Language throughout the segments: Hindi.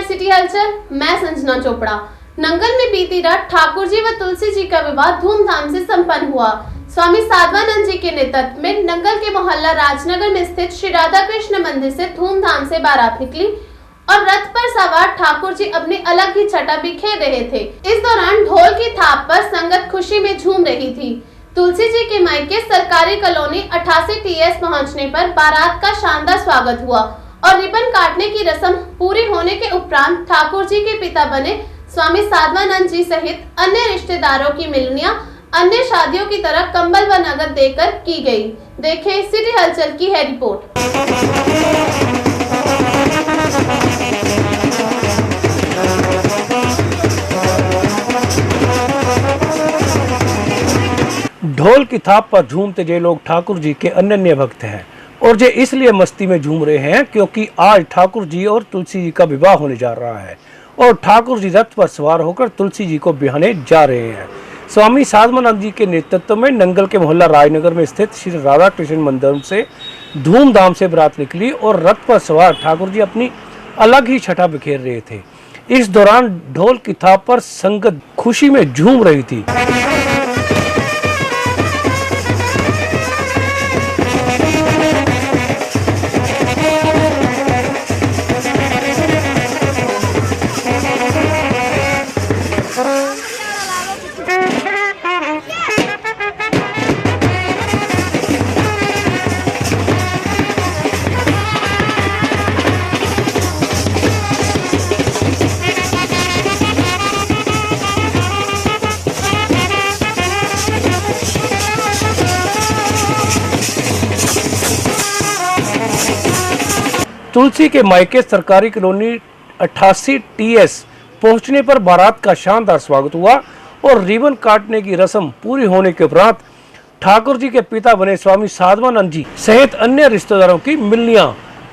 सिटी हलचल। मैं संजना चोपड़ा। नंगल में बीती रात ठाकुर जी व तुलसी जी का विवाह धूमधाम से संपन्न हुआ। स्वामी साधवानंद जी के नेतृत्व में नंगल के मोहल्ला राजनगर में स्थित श्री राधा कृष्ण मंदिर से धूमधाम से बारात निकली और रथ पर सवार ठाकुर जी अपनी अलग ही छटा बिखेर रहे थे। इस दौरान ढोल की थाप पर संगत खुशी में झूम रही थी। तुलसी जी के मायके सरकारी कॉलोनी 88 TS पहुंचने पर बारात का शानदार स्वागत हुआ और रिबन काटने की रस्म पूरी होने के उपरांत ठाकुर जी के पिता बने स्वामी साधवानंद जी सहित अन्य रिश्तेदारों की मिलनियां अन्य शादियों की तरह कंबल व नगद देकर की गई। देखें सिटी हलचल की है रिपोर्ट। ढोल की थाप पर झूमते जे लोग ठाकुर जी के अनन्य भक्त हैं और जे इसलिए मस्ती में झूम रहे हैं क्योंकि आज ठाकुर जी और तुलसी जी का विवाह होने जा रहा है और ठाकुर जी रथ पर सवार होकर तुलसी जी को बिहाने जा रहे हैं। स्वामी साधवानंद जी के नेतृत्व में नंगल के मोहल्ला राजनगर में स्थित श्री राधा कृष्ण मंदिर से धूमधाम से बारात निकली और रथ पर सवार ठाकुर जी अपनी अलग ही छटा बिखेर रहे थे। इस दौरान ढोल की थाप पर संगत खुशी में झूम रही थी। तुलसी के मायके सरकारी कॉलोनी 88 TS पहुंचने पर बारात का शानदार स्वागत हुआ और रिबन काटने की रस्म पूरी होने के उपरांत ठाकुर जी के पिता बने स्वामी साधवानंद जी सहित अन्य रिश्तेदारों की मिलनियां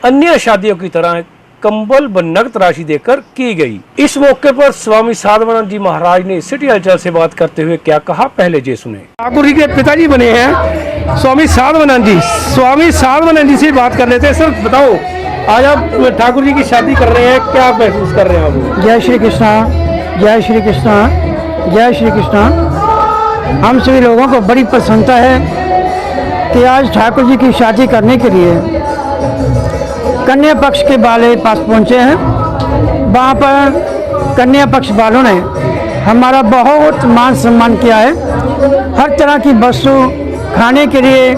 अन्य शादियों की तरह कंबल व नगद राशि देकर की गई। इस मौके पर स्वामी साधवानंद जी महाराज ने सिटी हलचल से बात करते हुए क्या कहा, पहले जे सुने। ठाकुर जी के पिताजी बने हैं स्वामी साधवानंद जी। स्वामी साधवानंद जी से बात कर लेते हैं। सर बताओ, आज आप ठाकुर जी की शादी कर रहे हैं, क्या महसूस कर रहे हैं आप? जय श्री कृष्णा, जय श्री कृष्णा, जय श्री कृष्णा। हम सभी लोगों को बड़ी प्रसन्नता है कि आज ठाकुर जी की शादी करने के लिए कन्या पक्ष के वाले पास पहुंचे हैं। वहाँ पर कन्या पक्ष वालों ने हमारा बहुत मान सम्मान किया है। हर तरह की वस्तु खाने के लिए,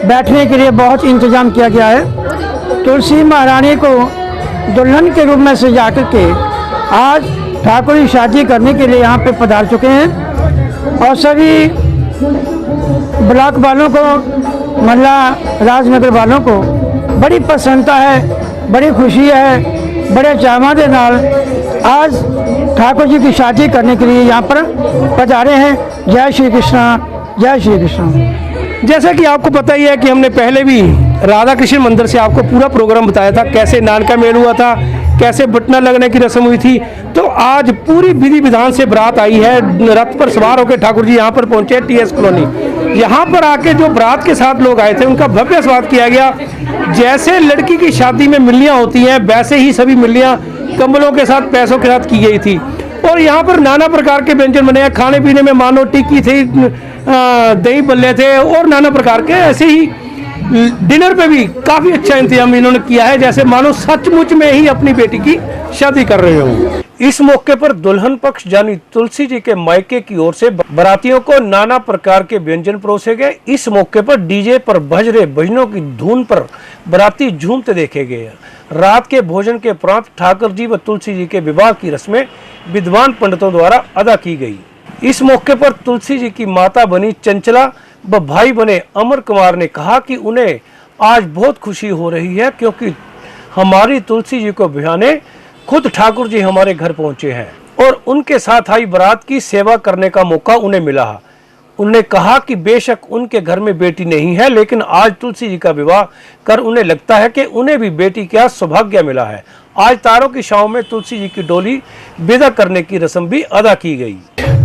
बैठने के लिए बहुत इंतजाम किया गया है। तुलसी महारानी को दुल्हन के रूप में सजा करके आज ठाकुर जी शादी करने के लिए यहाँ पे पधार चुके हैं और सभी ब्लॉक वालों को, मोहल्ला राजनगर वालों को बड़ी प्रसन्नता है, बड़ी खुशी है, बड़े चावां दे नाल आज ठाकुर जी की शादी करने के लिए यहाँ पर पधारे हैं। जय श्री कृष्णा, जय श्री कृष्णा। जैसा कि आपको पता ही है कि हमने पहले भी राधा कृष्ण मंदिर से आपको पूरा प्रोग्राम बताया था, कैसे नान का मेल हुआ था, कैसे बटना लगने की रस्म हुई थी। तो आज पूरी विधि विधान से बारात आई है, रथ पर सवार होकर ठाकुर जी यहाँ पर पहुंचे TS कॉलोनी। यहाँ पर आके जो बारात के साथ लोग आए थे उनका भव्य स्वागत किया गया। जैसे लड़की की शादी में मिलनियाँ होती हैं वैसे ही सभी मिलनियाँ कंबलों के साथ, पैसों के साथ की गई थी और यहाँ पर नाना प्रकार के व्यंजन बने हैं। खाने पीने में मानो टिक्की थी, दही बल्ले थे और नाना प्रकार के, ऐसे ही डिनर पे भी काफी अच्छा इंतजाम इन्होंने किया है, जैसे मानो सचमुच में ही अपनी बेटी की शादी कर रहे हो। इस मौके पर दुल्हन पक्ष यानी तुलसी जी के मायके की ओर से बारातियों को नाना प्रकार के व्यंजन परोसे गए। इस मौके पर डीजे पर बज रहे भजनों की धुन पर बाराती झूमते देखे गए। रात के भोजन के उपरांत ठाकुर जी व तुलसी जी के विवाह की रस्में विद्वान पंडितों द्वारा अदा की गई। इस मौके पर तुलसी जी की माता बनी चंचला व भाई बने अमर कुमार ने कहा कि उन्हें आज बहुत खुशी हो रही है क्योंकि हमारी तुलसी जी को बिहाने खुद ठाकुर जी हमारे घर पहुंचे हैं और उनके साथ आई बारात की सेवा करने का मौका उन्हें मिला। उन्होंने कहा कि बेशक उनके घर में बेटी नहीं है, लेकिन आज तुलसी जी का विवाह कर उन्हें लगता है कि उन्हें भी बेटी का सौभाग्य मिला है। आज तारों की छांव में तुलसी जी की डोली विदा करने की रस्म भी अदा की गई।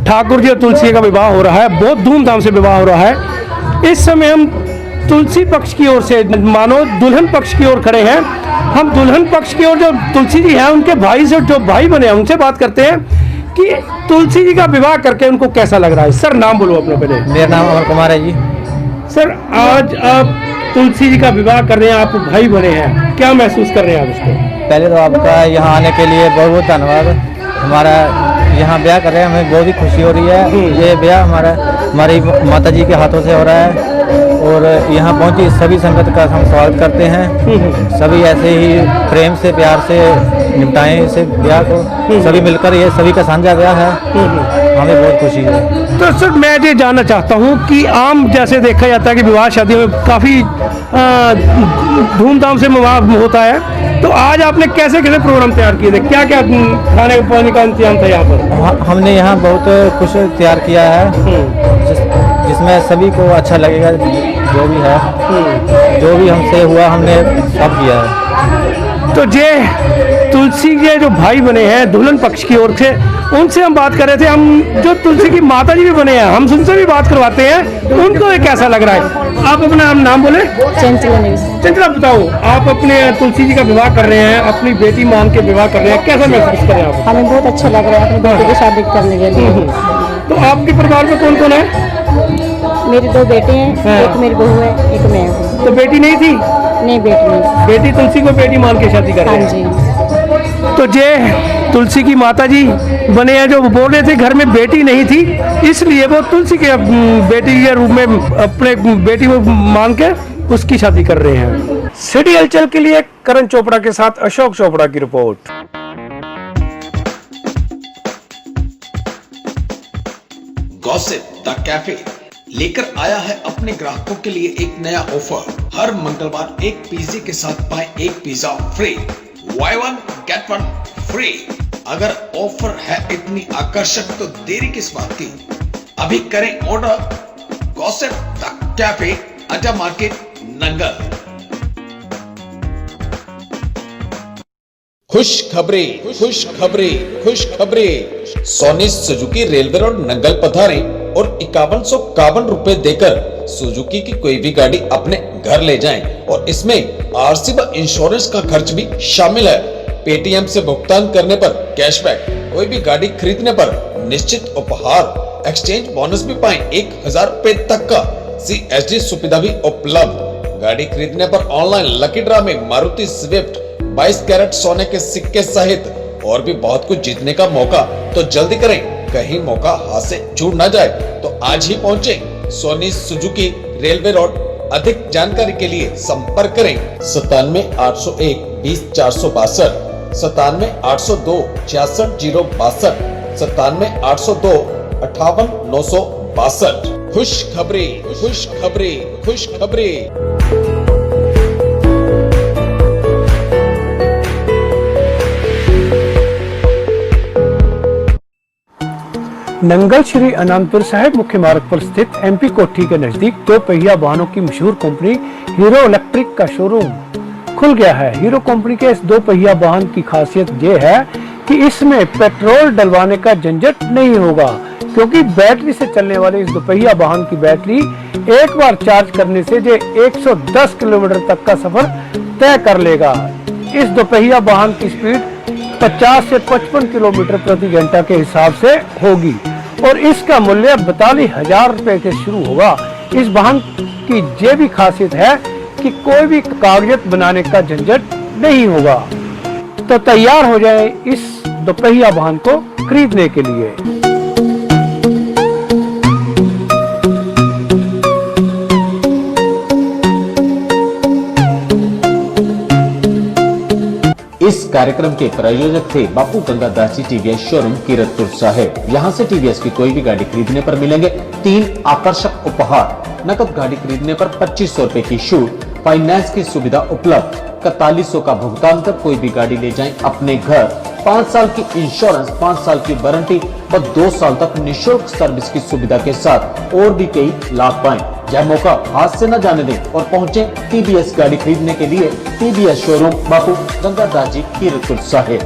ठाकुर जी और तुलसी का विवाह हो रहा है, बहुत धूमधाम से विवाह हो रहा है। इस समय हम तुलसी पक्ष की ओर से, मानो दुल्हन पक्ष की ओर खड़े हैं। हम दुल्हन पक्ष की ओर जो तुलसी जी हैं उनके भाई से, जो भाई बने हैं उनसे बात करते हैं कि तुलसी जी का विवाह करके उनको कैसा लग रहा है। सर नाम बोलो अपना पहले। मेरा नाम अमर कुमार है जी। सर आज आप तुलसी जी का विवाह कर रहे हैं, आप भाई बने हैं, क्या महसूस कर रहे हैं आप उसको? पहले तो आपका यहाँ आने के लिए बहुत बहुत धन्यवाद। हमारा यहाँ ब्याह कर रहे हैं, हमें बहुत ही खुशी हो रही है। ये ब्याह हमारी माता जी के हाथों से हो रहा है और यहाँ पहुँची सभी संगत का हम स्वागत करते हैं। सभी ऐसे ही प्रेम से प्यार से निपटाएं इस ब्याह को, सभी मिलकर। ये सभी का साझा ब्याह है, हमें बहुत खुशी है। तो सर मैं ये जानना चाहता हूँ कि आम जैसे देखा जाता है कि विवाह शादी में काफ़ी धूमधाम से विवाह होता है, तो आज आपने कैसे कैसे प्रोग्राम तैयार किए थे, क्या क्या खाने पानी का इंतजाम था यहाँ पर? हमने यहाँ बहुत कुछ तैयार किया है जिसमें सभी को अच्छा लगेगा। जो भी है, जो भी हमसे हुआ हमने सब किया है। तो ये तुलसी के जो भाई बने हैं दुल्हन पक्ष की ओर से, उनसे हम बात कर रहे थे। हम जो तुलसी की माता जी भी बने हैं, हम उनसे भी बात करवाते हैं, उनको ये कैसा लग रहा है। आप अपना नाम बोले। चंचला, बताओ आप अपने तुलसी जी का विवाह कर रहे हैं, अपनी बेटी मान के विवाह कर रहे हैं, कैसा महसूस कर रहे हैं आप? हमें बहुत अच्छा लग रहा है अपनी बेटी की शादी करने के लिए। तो आपके परिवार में कौन कौन है? मेरे 2 बेटे हैं, एक मेरी बहू है, एक मैं हूँ। तो बेटी नहीं थी? नहीं, बेटी नहीं। बेटी तुलसी को बेटी मान के शादी कर रहे हाँ हैं। जी। तो ये तुलसी की माता जी बने हैं, जो बोल रहे थे घर में बेटी नहीं थी, इसलिए वो तुलसी के बेटी के रूप में अपने बेटी को मान के उसकी शादी कर रहे हैं। सिटी हलचल के लिए करण चोपड़ा के साथ अशोक चोपड़ा की रिपोर्ट। गॉसिप द कैफे लेकर आया है अपने ग्राहकों के लिए एक नया ऑफर। हर मंगलवार एक पिज्जे के साथ पाएं एक pizza free, buy 1 get 1 free. अगर ऑफर है इतनी आकर्षक तो देरी किस बात की, अभी करें order. Gossip the cafe, Adda market, Nangal. खुश खबरें, खुश खबरें, खुश खबरें। Sony Suzuki railway road Nangal पधारे और 5151 रुपए देकर सुजुकी की कोई भी गाड़ी अपने घर ले जाएं और इसमें आरसी व इंश्योरेंस का खर्च भी शामिल है। पेटीएम से भुगतान करने पर कैशबैक, कोई भी गाड़ी खरीदने पर निश्चित उपहार, एक्सचेंज बोनस भी पाएं 1000 रुपए तक का। CSD सुविधा भी उपलब्ध। गाड़ी खरीदने पर ऑनलाइन लकी ड्रा में मारुति स्विफ्ट 22 कैरेट सोने के सिक्के सहित और भी बहुत कुछ जीतने का मौका। तो जल्दी करें, कहीं मौका हाथ से छूट ना जाए। तो आज ही पहुंचे सोनी सुजुकी रेलवे रोड। अधिक जानकारी के लिए संपर्क करें 97 801 20 462, 97 802 66 062, 97 802 58 962। खुश खबरें, खुश खबरें, खुश खबरें। नंगल श्री अनंतपुर साहिब मुख्य मार्ग पर स्थित MP कोठी के नजदीक 2 पहिया वाहनों की मशहूर कंपनी हीरो इलेक्ट्रिक का शोरूम खुल गया है। हीरो कंपनी के इस 2 पहिया वाहन की खासियत ये है कि इसमें पेट्रोल डलवाने का झंझट नहीं होगा, क्योंकि बैटरी से चलने वाले इस 2 पहिया वाहन की बैटरी एक बार चार्ज करने से ये 110 किलोमीटर तक का सफर तय कर लेगा। इस 2 पहिया वाहन की स्पीड 50 से 55 किलोमीटर प्रति घंटा के हिसाब से होगी और इसका मूल्य 42,000 रुपए से शुरू होगा। इस वाहन की ये भी खासियत है कि कोई भी कागजात बनाने का झंझट नहीं होगा। तो तैयार हो जाए इस 2 पहिया वाहन को खरीदने के लिए। इस कार्यक्रम के प्रायोजक थे बापू गंगादास जी TVS शोरूम कीरतपुर साहिब। यहाँ से TVS की कोई भी गाड़ी खरीदने पर मिलेंगे 3 आकर्षक उपहार। नकद गाड़ी खरीदने पर 2500 रुपए की छूट, फाइनेंस की सुविधा उपलब्ध, 4100 का भुगतान कर कोई भी गाड़ी ले जाएं अपने घर, 5 साल की इंश्योरेंस, 5 साल की वारंटी व 2 साल तक निःशुल्क सर्विस की सुविधा के साथ और भी कई लाभ पाएं। यह मौका हाथ से न जाने दें और पहुंचे TVS गाड़ी खरीदने के लिए TVS शोरूम बापू गंगादास जी कीरतपुर साहिब।